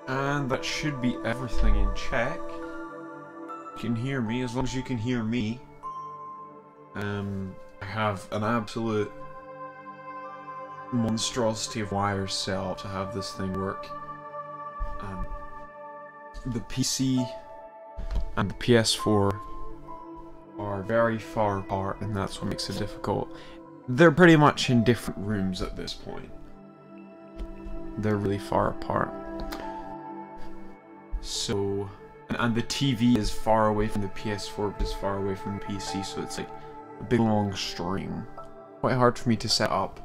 And that should be everything in check. You can hear me, as long as you can hear me. I have an absolute monstrosity of wires set up to have this thing work. The PC and the PS4 are very far apart, and that's what makes it difficult. They're pretty much in different rooms at this point. They're really far apart. So, and the TV is far away from the PS4, but is far away from the PC, so it's like a big long string. Quite hard for me to set up,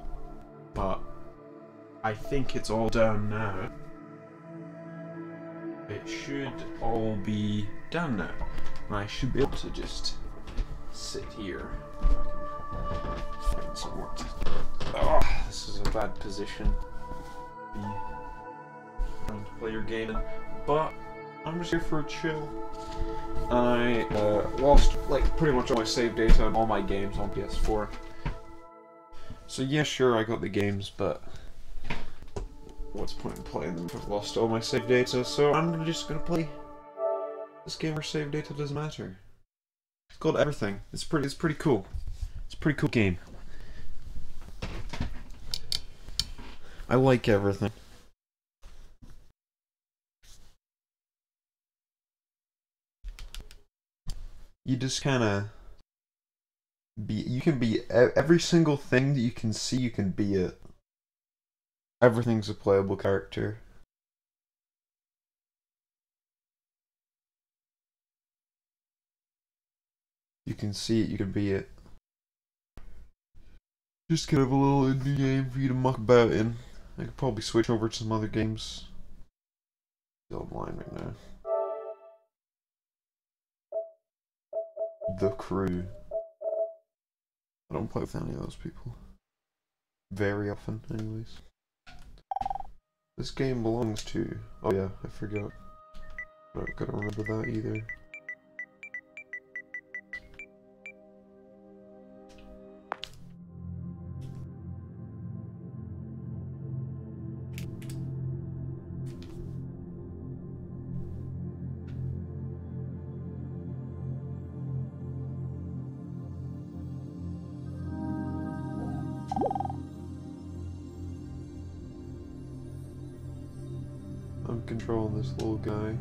but I think it's all done now. It should all be done now, and I should be able to just sit here. Find some work. Oh, this is a bad position. Trying to play your game in, but I'm just here for a chill. I lost like pretty much all my save data on all my games on PS4. So yeah, sure, I got the games, but what's the point in playing them if I've lost all my save data? So I'm just gonna play this game where save data doesn't matter. It's called Everything. It's pretty cool. It's a pretty cool game. I like everything. You just kinda you can be every single thing that you can see, you can be it. Everything's a playable character. You can see it, you can be it. Just kind of a little indie game for you to muck about in. I could probably switch over to some other games. Still online right now. The Crew. I don't play with any of those people. Very often, anyways. this game belongs to? Oh yeah, I forgot. I'm not gonna remember that either. I'm controlling this little guy.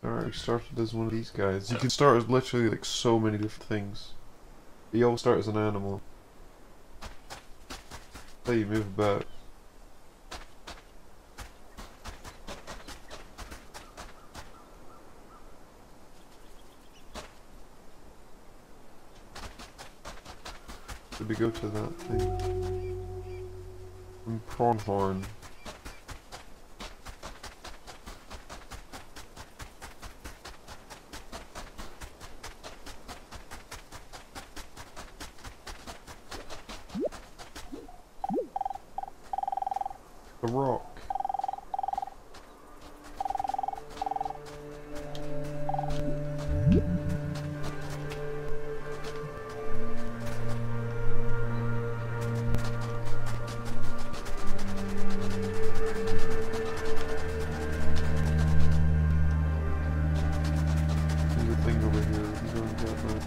Alright, we started as one of these guys. You can start as literally like so many different things. You always start as an animal. How you move about. Did we go to that thing? And pronghorn. A rock. There's a thing over here. You don't get that.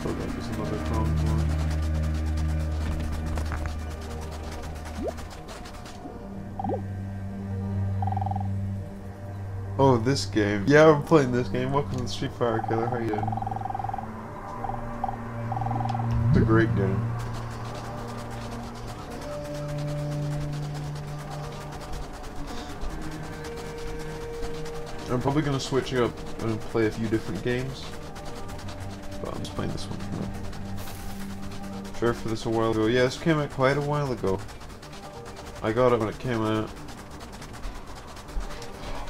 Oh, that was another pronghorn. Oh, this game. Yeah, I'm playing this game. Welcome to the Street Fighter Killer. How you doing? It's a great game. I'm probably gonna switch up and play a few different games. But I'm just playing this one for now. Sure, for this a while ago. Yeah, this came out quite a while ago. I got it when it came out.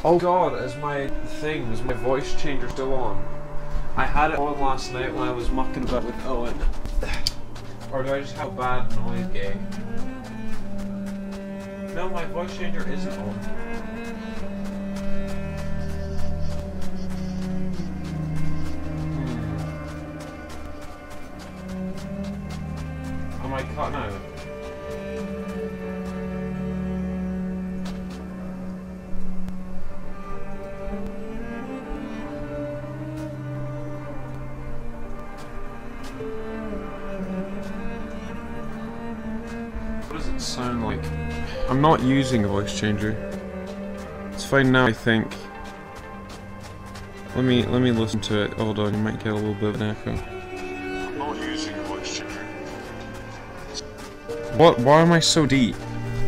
Oh god, is my voice changer still on? I had it on last night when I was mucking about with Owen. Or do I just have a bad noise gate? No, my voice changer isn't on. Am I cutting out? What does it sound like? I'm not using a voice changer. It's fine now, I think. Let me listen to it. Hold on, you might get a little bit of an echo. I'm not using a voice changer. What? Why am I so deep?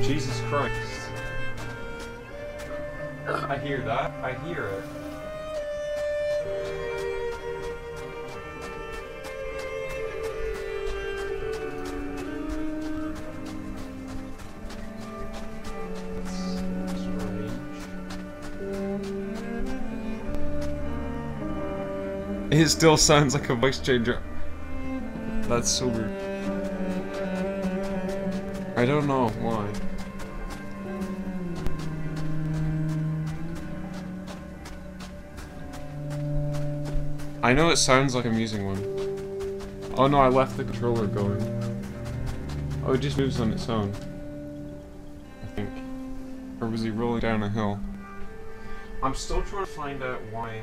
Jesus Christ. I hear that. I hear it. It still sounds like a voice changer. That's so weird. I don't know why. I know it sounds like I'm using one. Oh no, I left the controller going. Oh, it just moves on its own. I think. Or was he rolling down a hill? I'm still trying to find out why.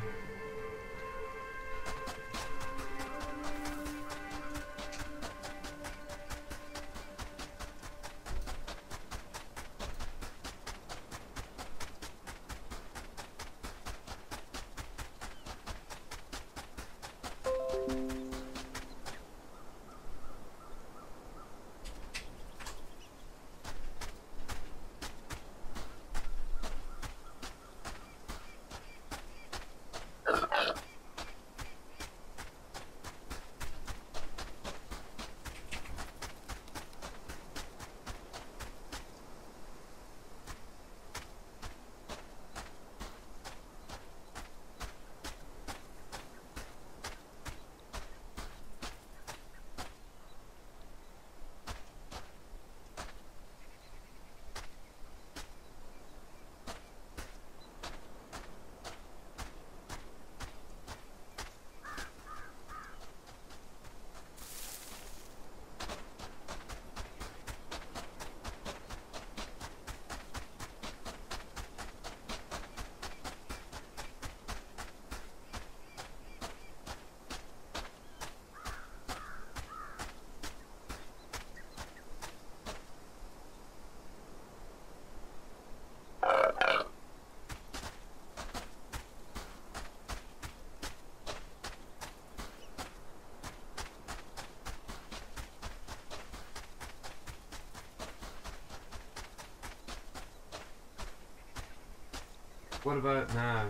What about now?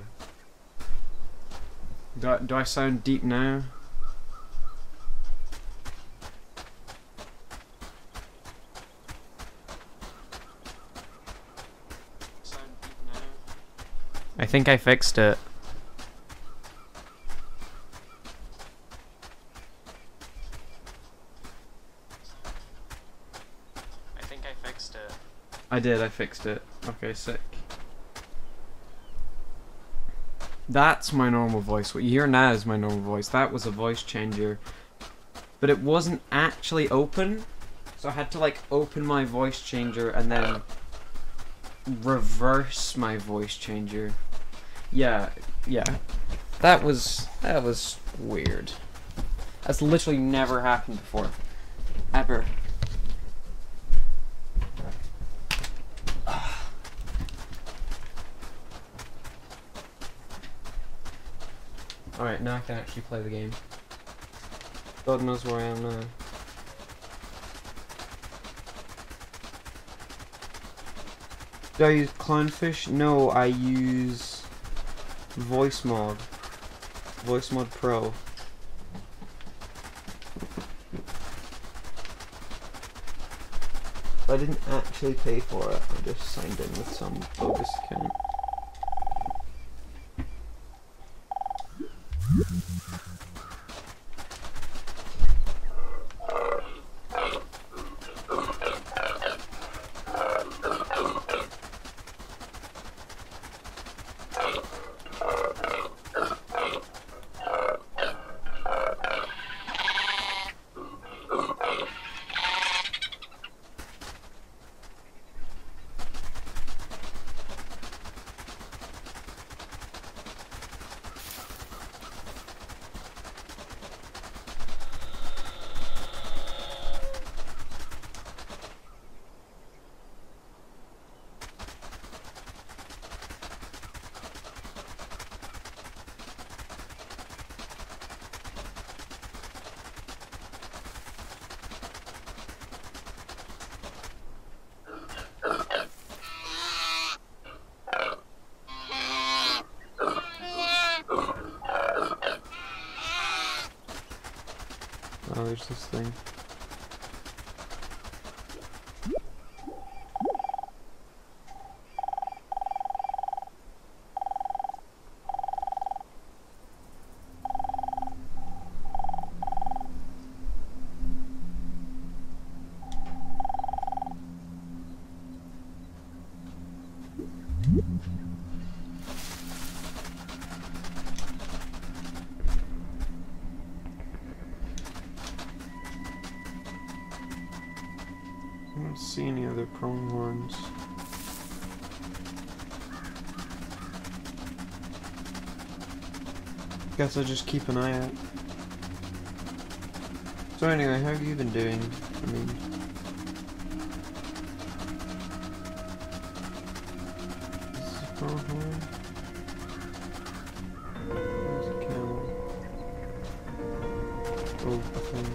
Do I sound deep now? I think I fixed it. I think I fixed it. I did, I fixed it. Okay, sick. That's my normal voice. What you hear now is my normal voice. That was a voice changer. But it wasn't actually open. So I had to like open my voice changer and then reverse my voice changer. Yeah. That was weird. That's literally never happened before. Ever. Alright, now I can actually play the game. God knows where I am now. Do I use Clownfish? No, I use Voice Mod. Voice Mod Pro. I didn't actually pay for it, I just signed in with some bogus account. Oh, there's this thing. I don't see any other prone horns. Guess I'll just keep an eye out. So anyway, how have you been doing? I mean... Is this a pronghorn? There's a camel. Oh, a thing.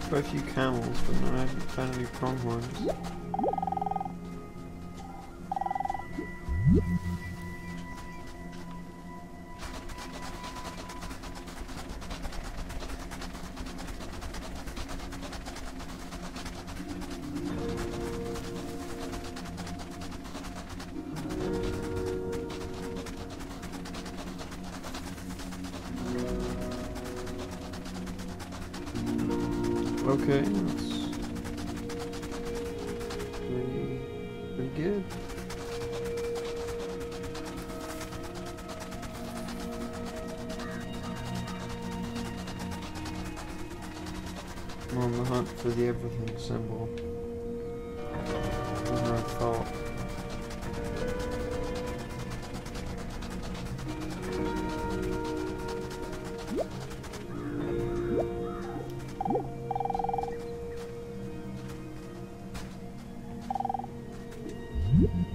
Quite a few camels, but no, I haven't found any pronghorns. Okay, that's pretty good. I'm on the hunt for the everything symbol. More I thought.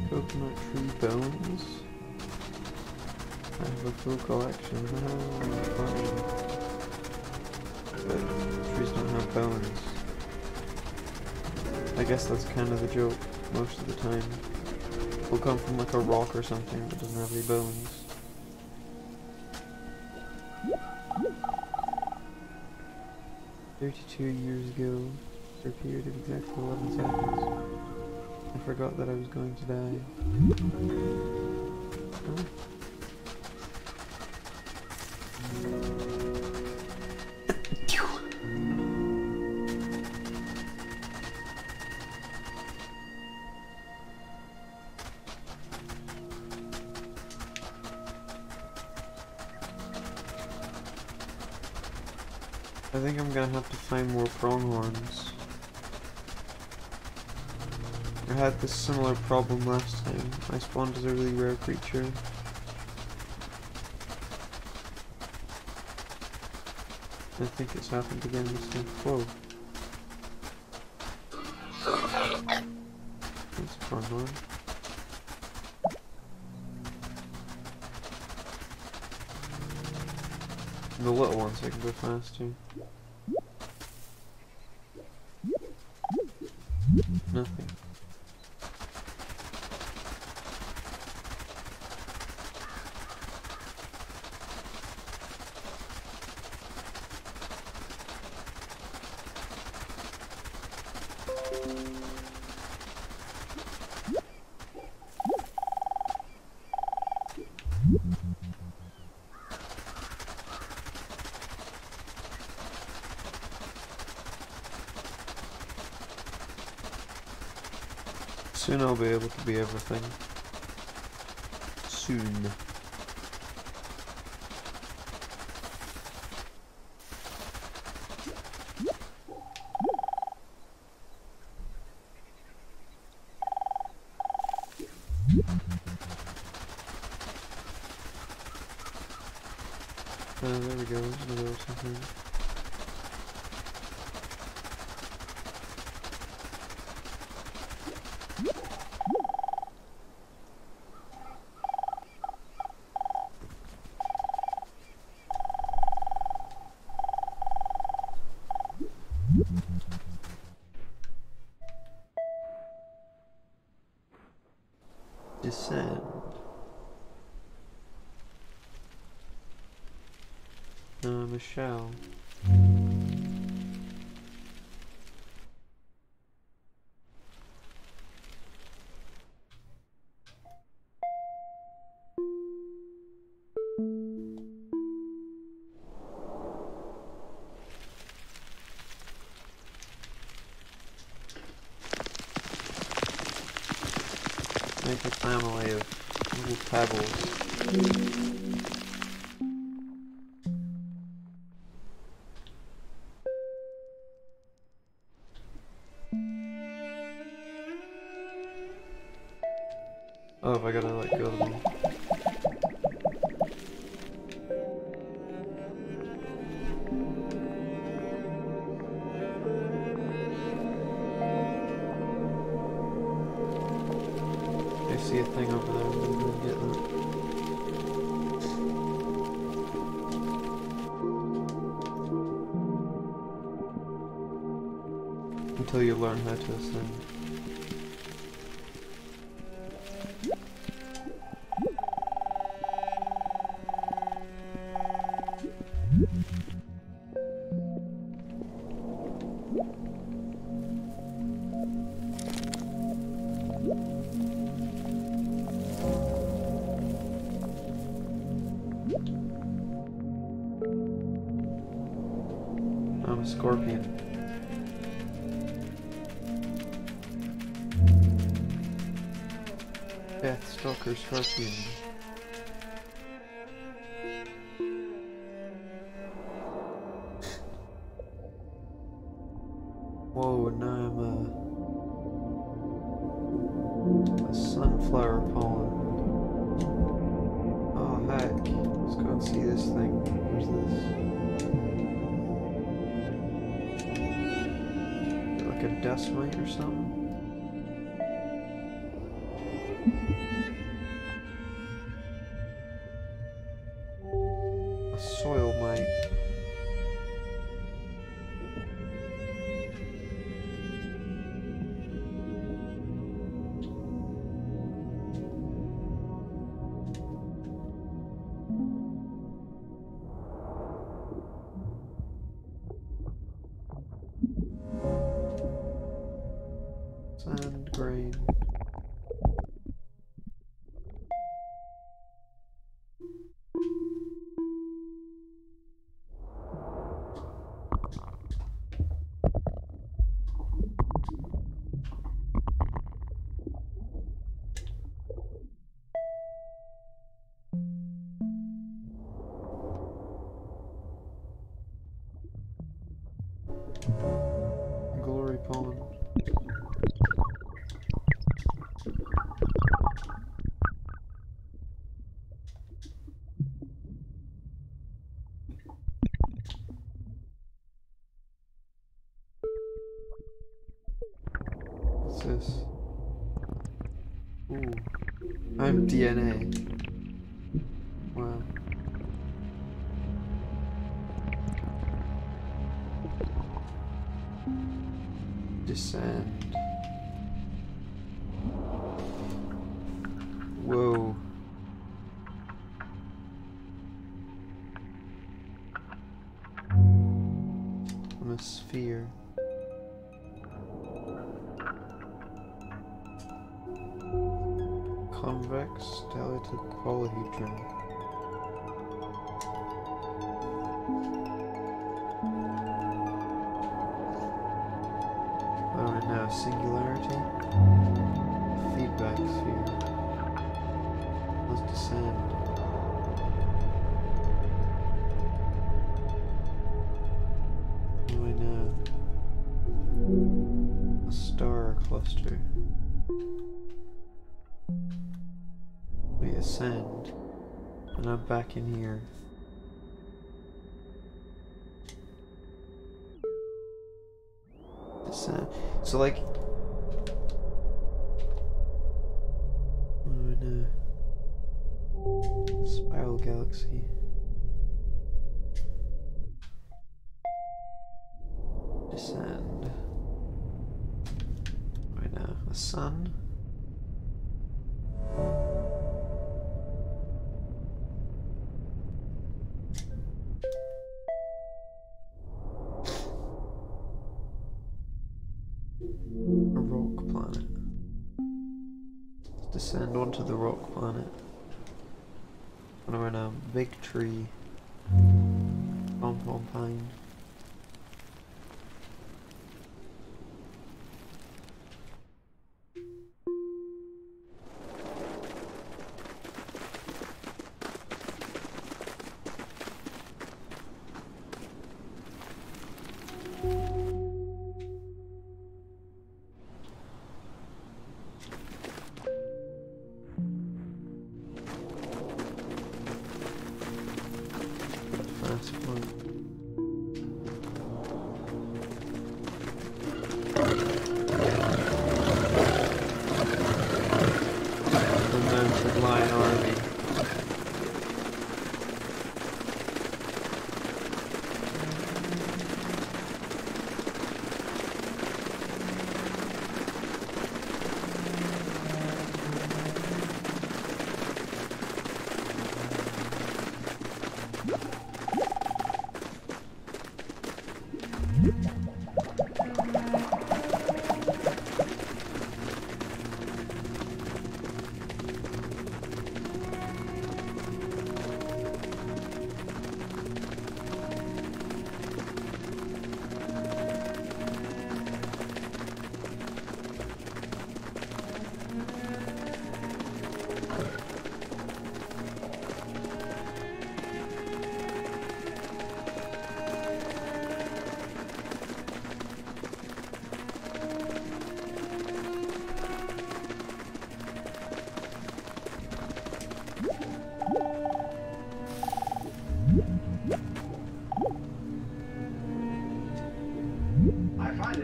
Coconut tree bones. I have a full collection. But trees don't have bones. I guess that's kind of the joke most of the time. Will come from like a rock or something that doesn't have any bones. $32 ago, for a period of exactly 11 seconds. I forgot that I was going to die. Oh. I think I'm gonna have to find more pronghorns. I had this similar problem last time. I spawned as a really rare creature. I think it's happened again this time. Whoa. That's a pronghorn. And the little ones I can go faster. Nothing. Soon I'll be able to be everything. Soon. There we go, there's another something. Descend. Michelle. Make a family of little pebbles. Oh, have I gotta let go of them? I see a thing over there. I'm gonna go get that. Until you learn how to ascend. I'm a scorpion. Deathstalker scorpion. Whoa, and now I'm a sunflower pollen. Oh heck, let's go and see this thing. Where's this? Is it like a dust mite or something? A soil mite. Sand grain. Glory pollen. What's this? Ooh. I'm DNA. Wow. Descend. Whoa. I'm a sphere. Convex dilated polyhedron. Alright, now singularity. Feedback sphere. Let's descend. What do I know? A star cluster. We ascend. And I'm back in here. Descend. So like... What do I know? Spiral galaxy. Descend. Right now, a sun. descend onto the rock planet. And we're in a big tree. Compound pine.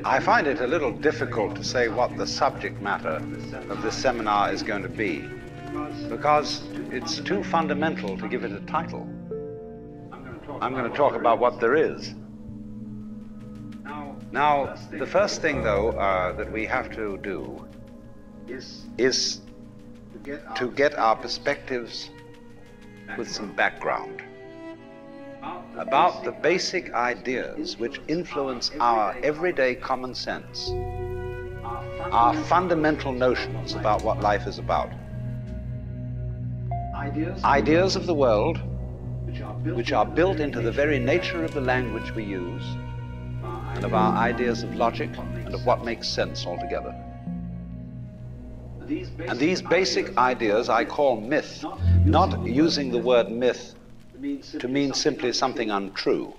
I find it a little difficult to say what the subject matter of this seminar is going to be, because it's too fundamental to give it a title. I'm going to talk about what there is. Now, the first thing, though, that we have to do is to get our perspectives with some background about the basic ideas which influence our everyday common sense, our fundamental notions about what life is about. Ideas of the world which are built into the very nature of the language we use, and of our ideas of logic and of what makes sense altogether. And these basic ideas I call myth, not using the word myth to mean simply something untrue,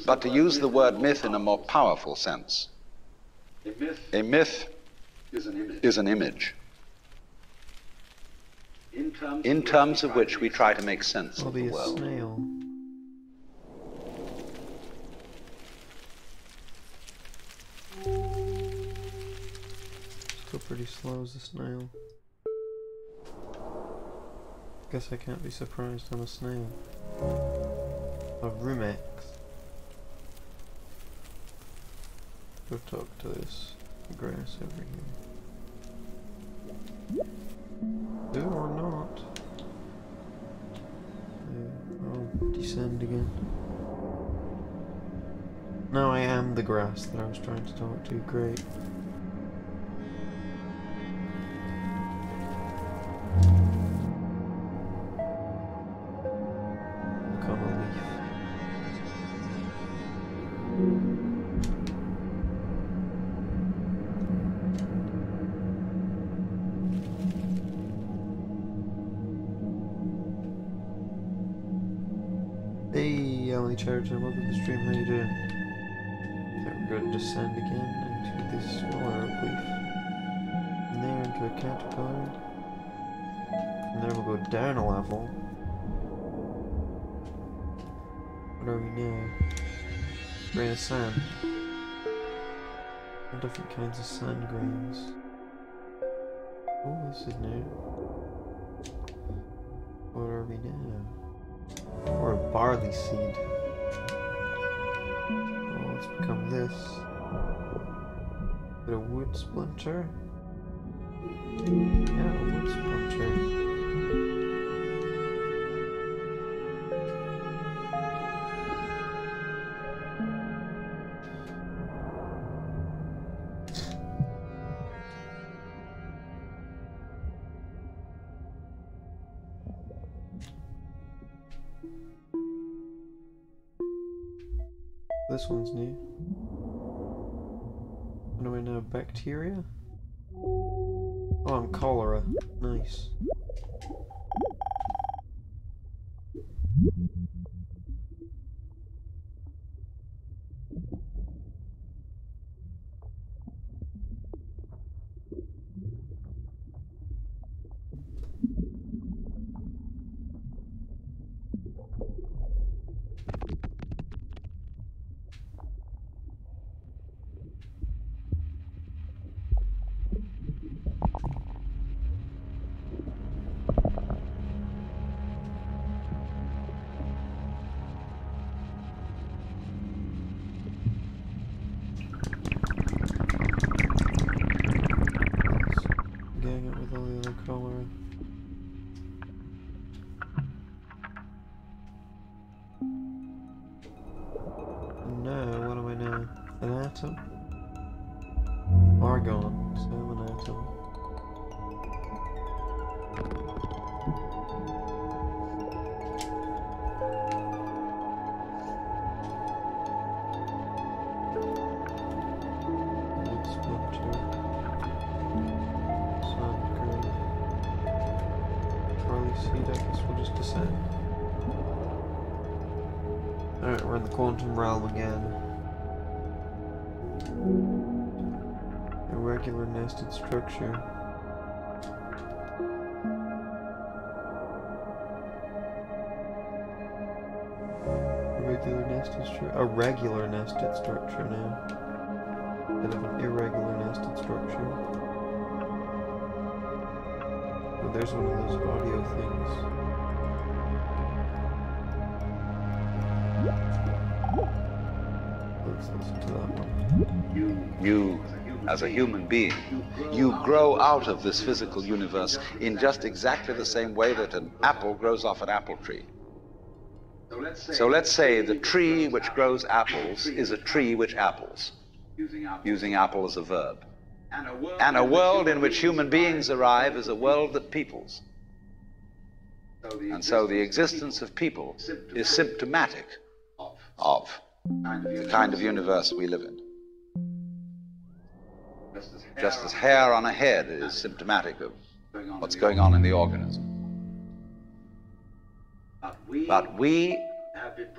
but to use the word myth in a more powerful sense. A myth is an image, in terms of which we try to make sense of the world. Snail. Still pretty slow as a snail. Guess I can't be surprised I'm a snail. A Rumex. Go talk to this grass over here. Do or not. I'll descend again. Now I am the grass that I was trying to talk to. Great. Hey, Emily Charlton, welcome to the stream, how you doing? I think we're going to descend again into this smaller oak leaf. And there into a caterpillar. And then we'll go down a level. What are we now? Grain of sand. All different kinds of sand grains. Oh, this is new. What are we now? Or a barley seed. Oh, let's become this. Bit of wood splinter. Yeah, a wood splinter. This one's new. What do we know? Bacteria? Oh, I'm cholera. Nice. Gang it with all the other cholera. No, what do I know? An atom? Argon, so an atom. Alright, we're in the quantum realm again. Irregular nested structure. A regular nested structure now. Instead of an irregular nested structure. Oh, there's one of those audio things. Let's listen to that one. You, as a human being, you grow out of this physical universe in just exactly the same way that an apple grows off an apple tree. So let's say the tree which grows apples is a tree which apples, using apple as a verb. And a world in which human beings arrive is a world that peoples. And so the existence of people is symptomatic of the kind of universe we live in. Just as hair on a head is symptomatic of what's going on in the organism. But we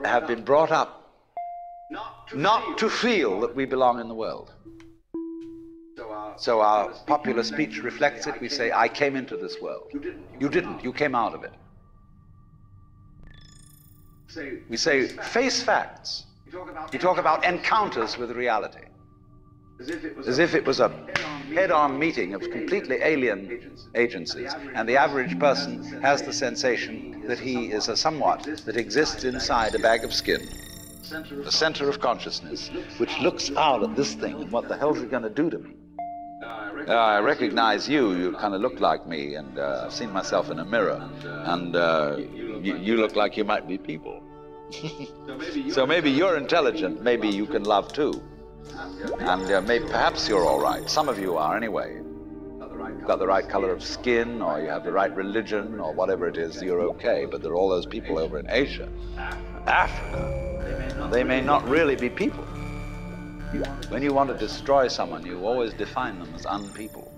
have been brought up not to feel that we belong in the world. So our popular speech reflects it. We say, I came into this world. You didn't. You came out of it. We say, face facts. We talk about encounters with reality. As if it was a head-on meeting of completely alien agencies, and the average person has the sensation that he is a somewhat that exists inside a bag of skin, the center of consciousness, which looks out at this thing and what the hell's it going to do to me? I recognize you. You kind of look like me, and I've seen myself in a mirror, and you look like you might be people. So maybe you're intelligent, maybe you can love too. And maybe perhaps you're all right. Some of you are anyway. You've got the right color of skin, or you have the right religion, or whatever it is, you're okay. But there are all those people over in Asia, Africa. They may not really be people. When you want to destroy someone, you always define them as unpeople.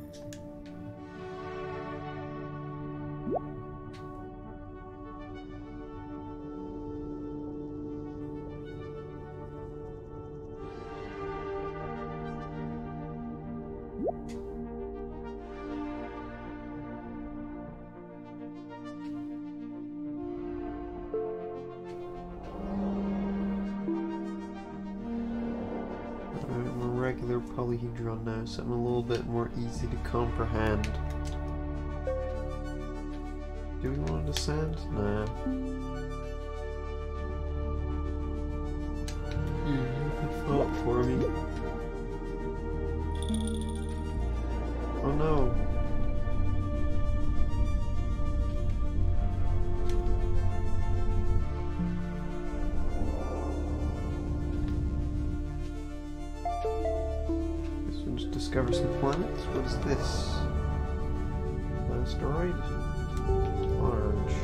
Regular polyhedron now, something a little bit more easy to comprehend. Do we want to descend? Nah. You have a thought for me. Oh no. Discover some planets. What is this? An asteroid? Large.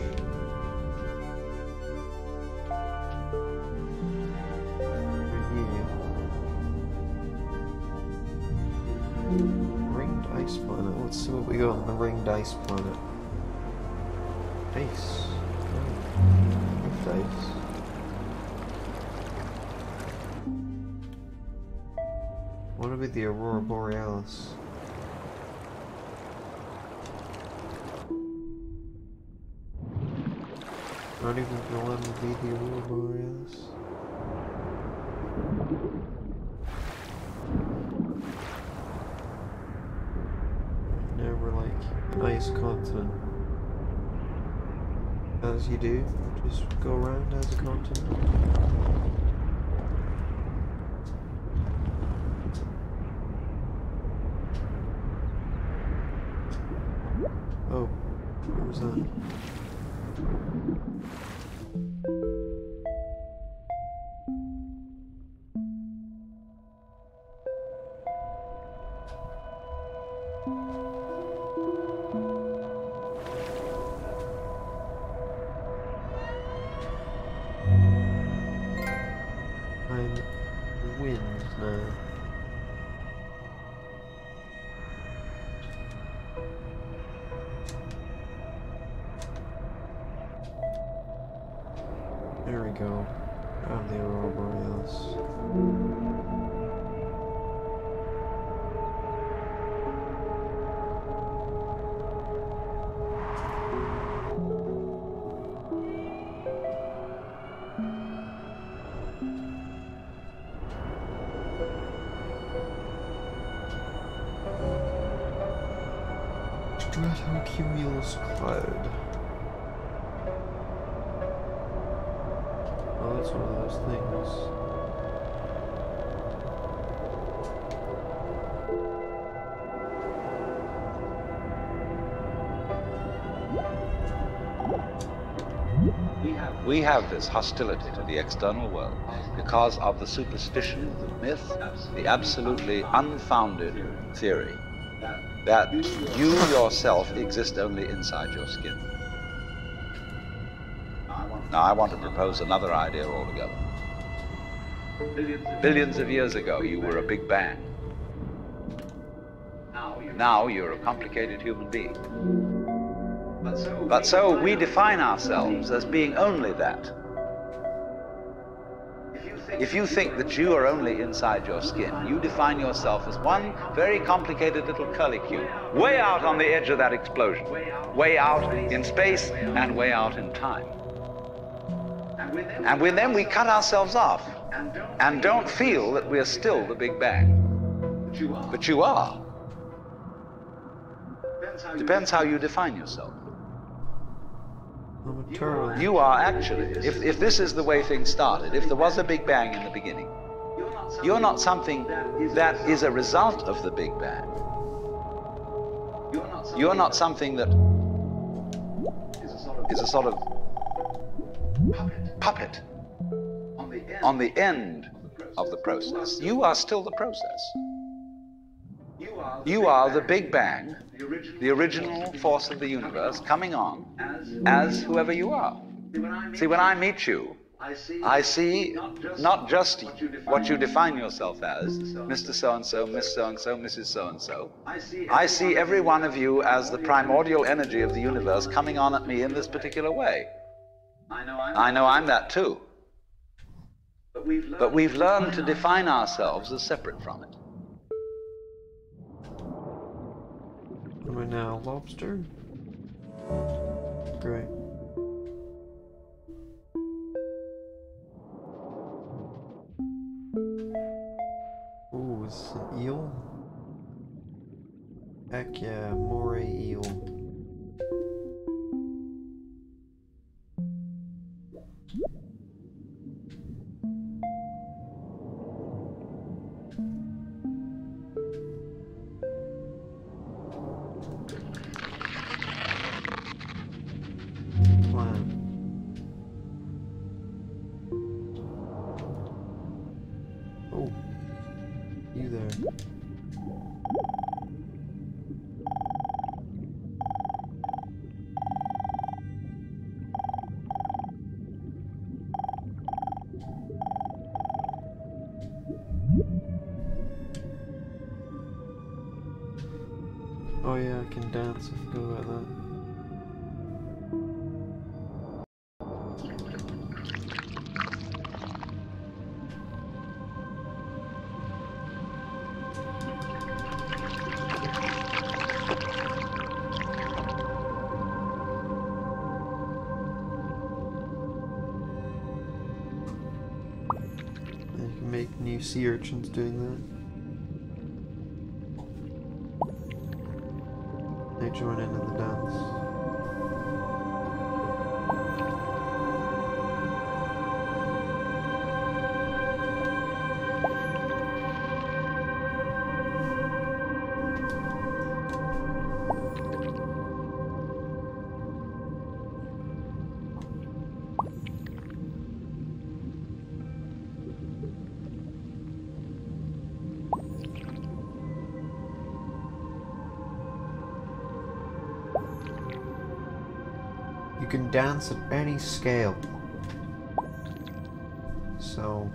Right here. dice planet. Let's see what we got on the ring dice planet. Dice. Oh, dice. What about the Aurora Borealis? Not even gonna let me be the Aurora Borealis. Now we're like an ice continent. As you do, just go around as a continent. Oh, what was that? I'm wind now. There we go. I'm the Aurora Borealis. Stratocumulus cloud. Oh, that's one of those things. We have this hostility to the external world because of the superstition, the myth, the absolutely unfounded theory that you yourself exist only inside your skin. Now, I want to propose another idea altogether. Billions of years ago, you were a big bang. Now you're a complicated human being. But so we define ourselves as being only that. If you think that you are only inside your skin, you define yourself as one very complicated little curlicue, way out on the edge of that explosion, way out in space and way out in time. And then we cut ourselves off and don't feel that we're still the Big Bang. But you are. Depends how you define yourself. You are actually, if this is the way things started, if there was a Big Bang in the beginning, you're not something that is a result of the Big Bang. You're not something that is a sort of puppet on the end of the process. You are still the process. You are the Big Bang, the original force of the universe, coming on as whoever you are. See, when I meet you, I see not just what you define yourself as, Mr. So-and-so, Miss So-and-so, Mrs. So-and-so. I see every one of you as the primordial energy of the universe coming on at me in this particular way. I know I'm that too. But we've learned to define ourselves as separate from it. Am I now a lobster? Great. Ooh, is this an eel? Heck yeah, moray eel. Oh, you there. Oh yeah, I can dance, I forgot about that. And you can make new sea urchins doing that. They join in the dance. You can dance at any scale. So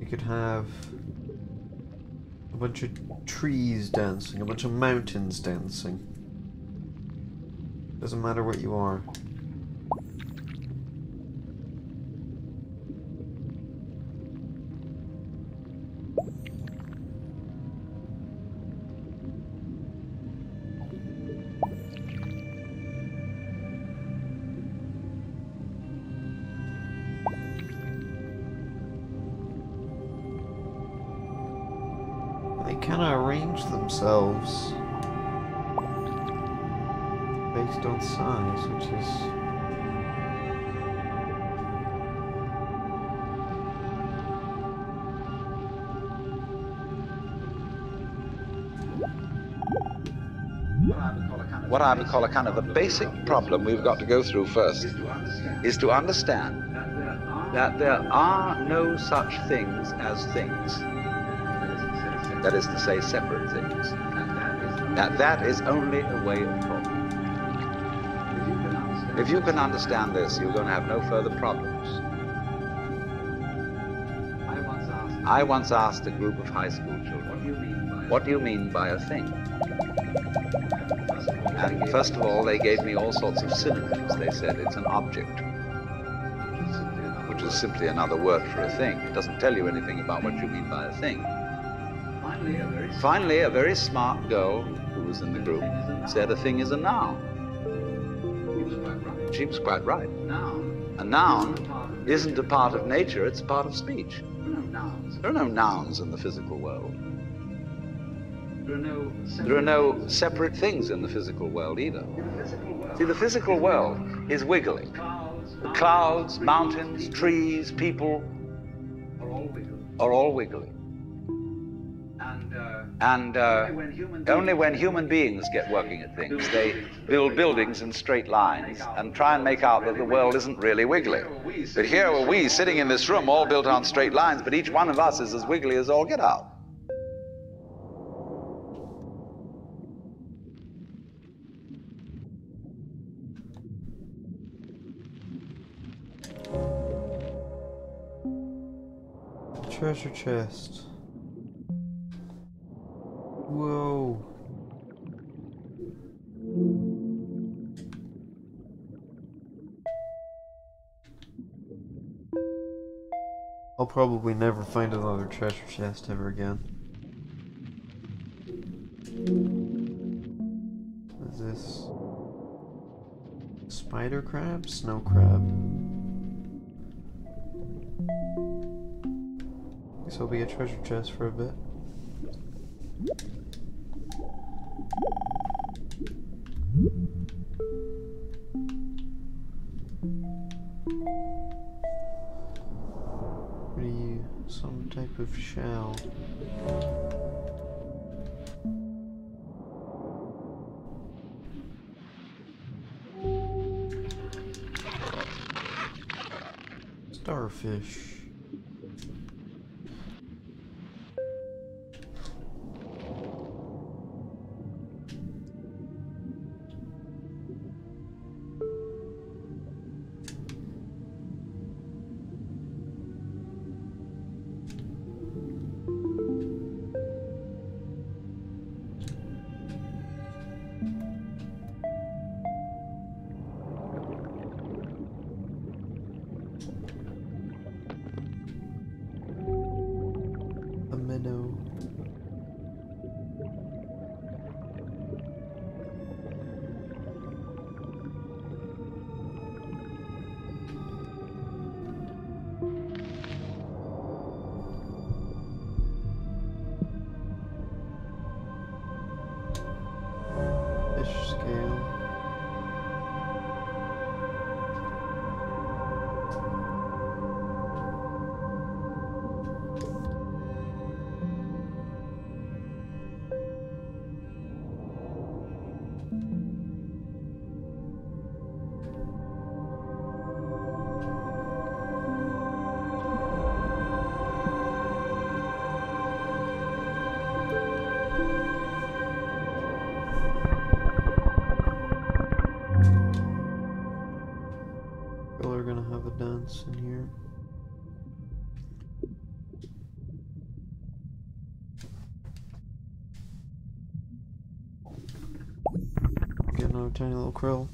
you could have a bunch of trees dancing, a bunch of mountains dancing. Doesn't matter what you are. They kind of arrange themselves based on size, which is what I would call a kind of a basic problem we've got to go through first is to understand that there are no such things as things. That is to say, separate things. That is only a way of talking. If you can understand this, you're going to have no further problems. I once asked a group of high school children, what do you mean by a thing? And first of all, they gave me all sorts of synonyms. They said it's an object, which is simply another word for a thing. It doesn't tell you anything about what you mean by a thing. Finally, a very smart girl who was in the group said a thing is a noun. She was quite right. A noun isn't a part of nature, it's a part of speech. There are no nouns in the physical world. There are no separate things in the physical world either. See, the physical world is wiggling. The clouds, mountains, trees, people are all wiggling. And only when human beings get working at things, they build buildings in straight lines and try and make out that the world isn't really wiggling. But here are we sitting in this room all built on straight lines, but each one of us is as wiggly as all get out. treasure chest. Whoa. I'll probably never find another treasure chest ever again. What is this? Spider crab? Snow crab. Guess I'll be a treasure chest for a bit. What are you? Some type of shell. Starfish. dance in here. Get another tiny little krill.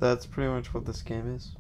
That's pretty much what this game is.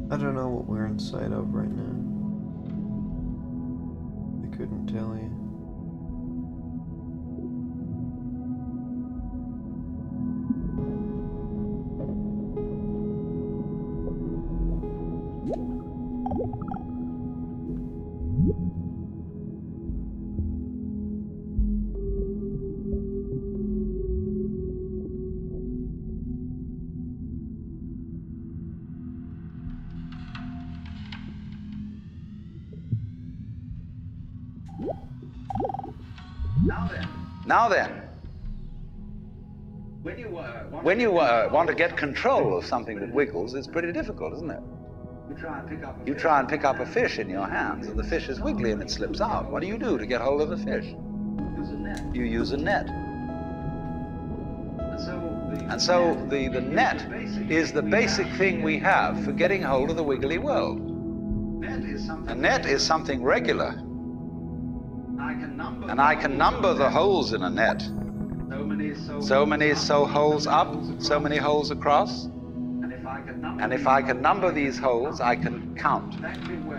I don't know what we're inside of right now. I couldn't tell you. Now then, when you want to get control of something that wiggles, it's pretty difficult, isn't it? You try and pick up a fish in your hands, and the fish is wiggly and it slips out. What do you do to get hold of the fish? You use a net. And so the net is the basic thing we have for getting hold of the wiggly world. A net is something regular. And I can number the holes in a net. So many holes up, so many holes across. And if I can number these holes, I can count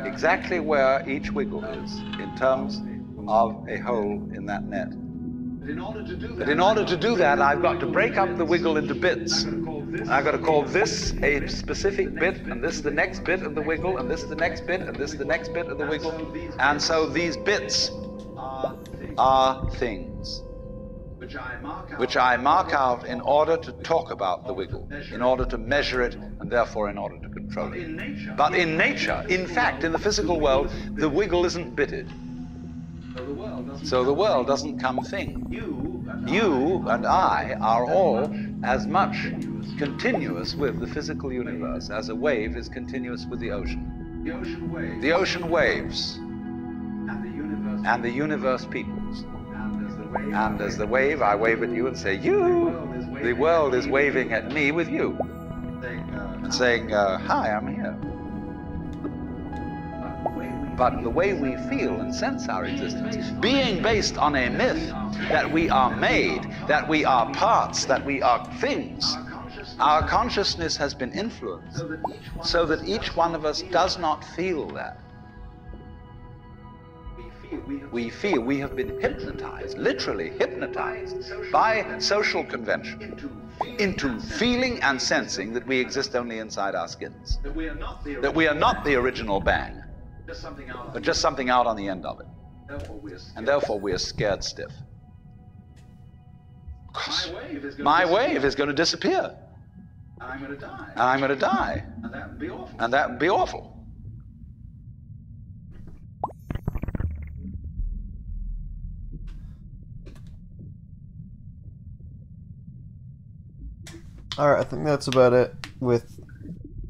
exactly where each wiggle is in terms of a hole in that net. But in order to do that, I've got to break up the wiggle into bits. I've got to call this a specific bit, and this the next bit of the wiggle, and this the next bit, and this the next bit of the wiggle. And so these bits are things which I mark out in order to talk about the wiggle, in order to measure it, and therefore in order to control it. But in nature, in fact, in the physical world, the wiggle isn't bitted. So the world doesn't come thing. You and I are all as much continuous with the physical universe as a wave is continuous with the ocean. The ocean waves, and the universe peoples. And as the wave, I wave at you and say, you! The world is waving at me with you. And saying, hi, I'm here. But the way we feel and sense our existence, being based on a myth that we are made, that we are parts, that we are things, our consciousness has been influenced so that each one of us does not feel that. We feel we have been hypnotized, literally hypnotized, by social convention into feeling and sensing that we exist only inside our skins, that we are not the original bang, but just something out on the end of it. And therefore we are scared stiff. My wave is going to disappear. And I'm going to die. And that would be awful. Alright, I think that's about it with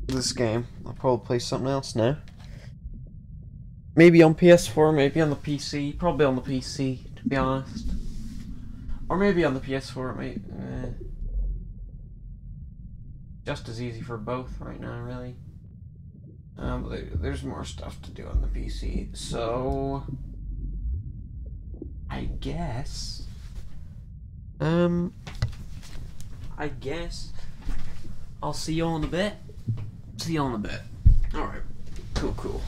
this game. I'll probably play something else now. Maybe on PS4, maybe on the PC. Probably on the PC, to be honest. Or maybe on the PS4, just as easy for both right now, really. But there's more stuff to do on the PC, so I guess I'll see you all in a bit. See you all in a bit. Alright. Cool.